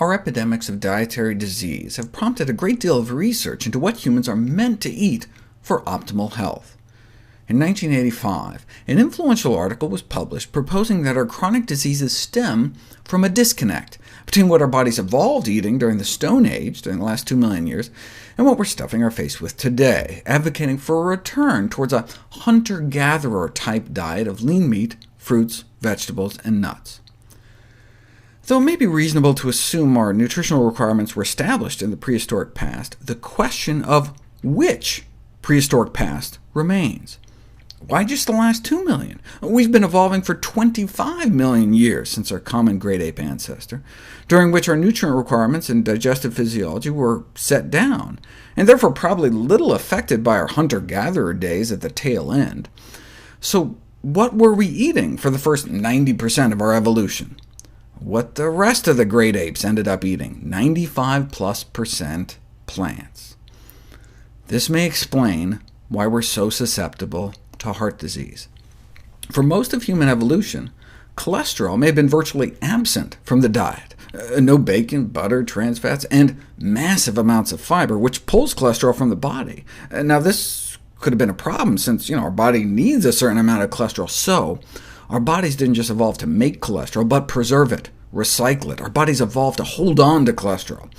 Our epidemics of dietary disease have prompted a great deal of research into what humans are meant to eat for optimal health. In 1985, an influential article was published proposing that our chronic diseases stem from a disconnect between what our bodies evolved eating during the Stone Age, during the last 2 million years, and what we're stuffing our face with today, advocating for a return towards a hunter-gatherer type diet of lean meat, fruits, vegetables, and nuts. Though it may be reasonable to assume our nutritional requirements were established in the prehistoric past, the question of which prehistoric past remains. Why just the last 2 million? We've been evolving for 25 million years since our common great ape ancestor, during which our nutrient requirements and digestive physiology were set down, and therefore probably little affected by our hunter-gatherer days at the tail end. So what were we eating for the first 90% of our evolution? What the rest of the great apes ended up eating, 95+% plants. This may explain why we're so susceptible to heart disease. For most of human evolution, cholesterol may have been virtually absent from the diet. No bacon, butter, trans fats, and massive amounts of fiber, which pulls cholesterol from the body. Now this could have been a problem, since our body needs a certain amount of cholesterol, so our bodies didn't just evolve to make cholesterol, but preserve it, recycle it. Our bodies evolved to hold on to cholesterol.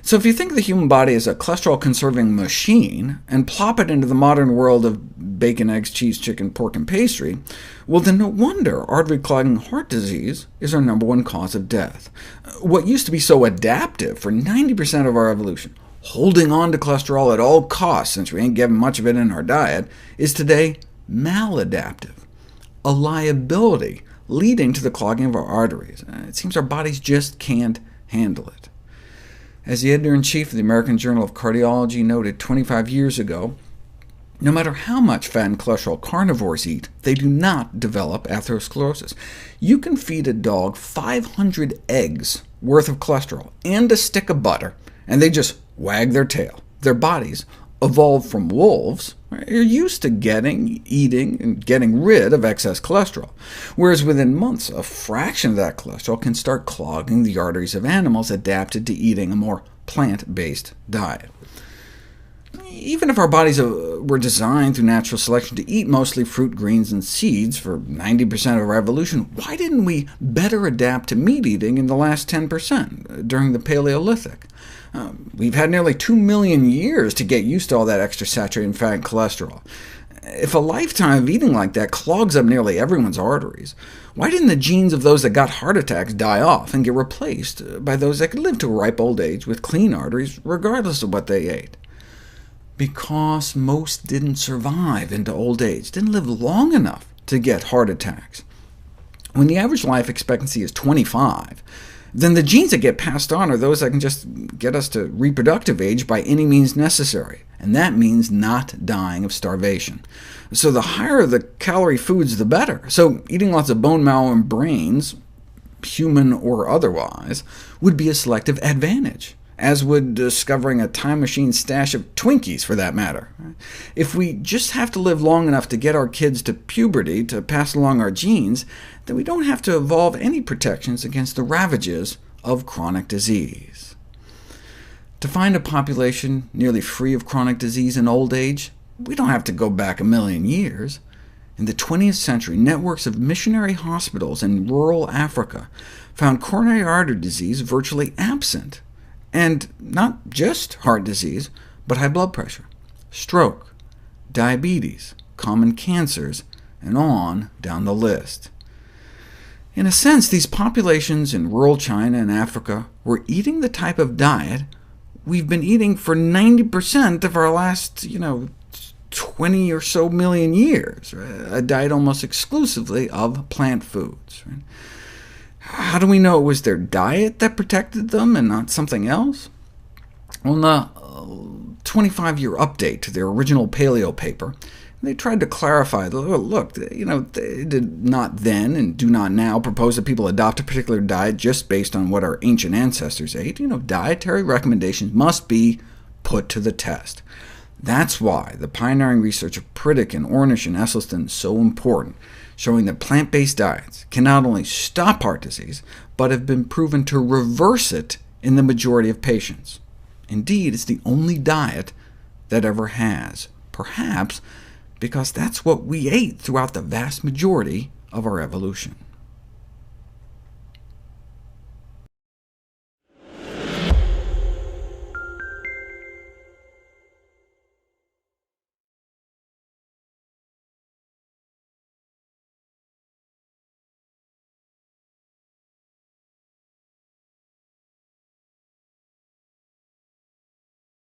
So if you think of the human body as a cholesterol-conserving machine, and plop it into the modern world of bacon, eggs, cheese, chicken, pork, and pastry, well then no wonder artery-clogging heart disease is our #1 cause of death. What used to be so adaptive for 90% of our evolution, holding on to cholesterol at all costs since we ain't getting much of it in our diet, is today maladaptive, a liability leading to the clogging of our arteries. It seems our bodies just can't handle it. As the editor-in-chief of the American Journal of Cardiology noted 25 years ago, no matter how much fat and cholesterol carnivores eat, they do not develop atherosclerosis. You can feed a dog 500 eggs worth of cholesterol and a stick of butter, and they just wag their tail. Their bodies, evolved from wolves, are used to getting, eating, and getting rid of excess cholesterol, whereas within months, a fraction of that cholesterol can start clogging the arteries of animals adapted to eating a more plant-based diet. Even if our bodies were designed through natural selection to eat mostly fruit, greens, and seeds for 90% of our evolution, why didn't we better adapt to meat eating in the last 10% during the Paleolithic? We've had nearly 2 million years to get used to all that extra saturated fat and cholesterol. If a lifetime of eating like that clogs up nearly everyone's arteries, why didn't the genes of those that got heart attacks die off and get replaced by those that could live to a ripe old age with clean arteries, regardless of what they ate? Because most didn't survive into old age, didn't live long enough to get heart attacks. When the average life expectancy is 25, then the genes that get passed on are those that can just get us to reproductive age by any means necessary, and that means not dying of starvation. So the higher the calorie foods, the better. So eating lots of bone marrow and brains, human or otherwise, would be a selective advantage, as would discovering a time machine stash of Twinkies, for that matter. If we just have to live long enough to get our kids to puberty to pass along our genes, then we don't have to evolve any protections against the ravages of chronic disease. To find a population nearly free of chronic disease in old age, we don't have to go back 1 million years. In the 20th century, networks of missionary hospitals in rural Africa found coronary artery disease virtually absent, and not just heart disease, but high blood pressure, stroke, diabetes, common cancers, and on down the list. In a sense, these populations in rural China and Africa were eating the type of diet we've been eating for 90% of our last 20 or so million years, a diet almost exclusively of plant foods. How do we know it was their diet that protected them and not something else? Well, in the 25-year update to their original Paleo paper, they tried to clarify, look, they did not then and do not now propose that people adopt a particular diet just based on what our ancient ancestors ate. Dietary recommendations must be put to the test. That's why the pioneering research of Pritikin, Ornish, and Esselstyn is so important, showing that plant-based diets can not only stop heart disease, but have been proven to reverse it in the majority of patients. Indeed, it's the only diet that ever has, perhaps because that's what we ate throughout the vast majority of our evolution.